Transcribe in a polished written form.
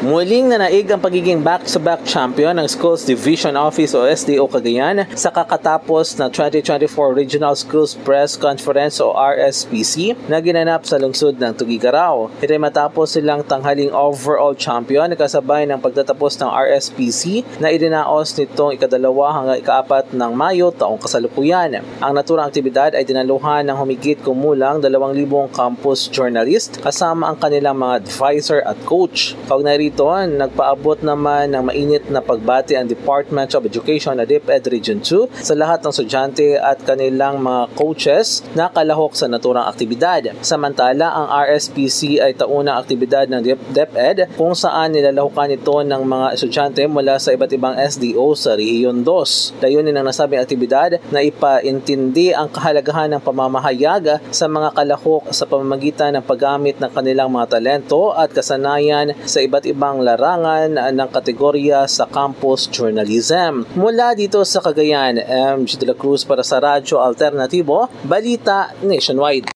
Muling nanaig ang pagiging back-to-back champion ng Schools Division Office o SDO Cagayan sa kakatapos na 2024 Regional Schools Press Conference o RSPC na ginanap sa lungsod ng Tuguegarao. Ito ay matapos silang tanghaling overall champion kasabay ng pagtatapos ng RSPC na idinaos nitong ikadalawa hanggang ikaapat ng Mayo taong kasalukuyan. Ang naturang aktibidad ay dinaluhan ng humigit kumulang 2,000 campus journalist kasama ang kanilang mga advisor at coach. Kaugnay rito, nagpaabot naman ng mainit na pagbati ang Department of Education na DepEd Region 2 sa lahat ng estudyante at kanilang mga coaches na kalahok sa naturang aktibidad. Samantala, ang RSPC ay taunang aktibidad ng DepEd kung saan nilalahukan ito ng mga estudyante mula sa iba't ibang SDO sa Rehiyon 2. Layunin ng nasabing aktibidad na ipaintindi ang kahalagahan ng pamamahayag sa mga kalahok sa pamamagitan ng paggamit ng kanilang mga talento at kasanayan sa iba't ibang larangan ng kategorya sa campus journalism. Mula dito sa Cagayan, MG de la Cruz para sa Radyo Alternatibo, Balita Nationwide.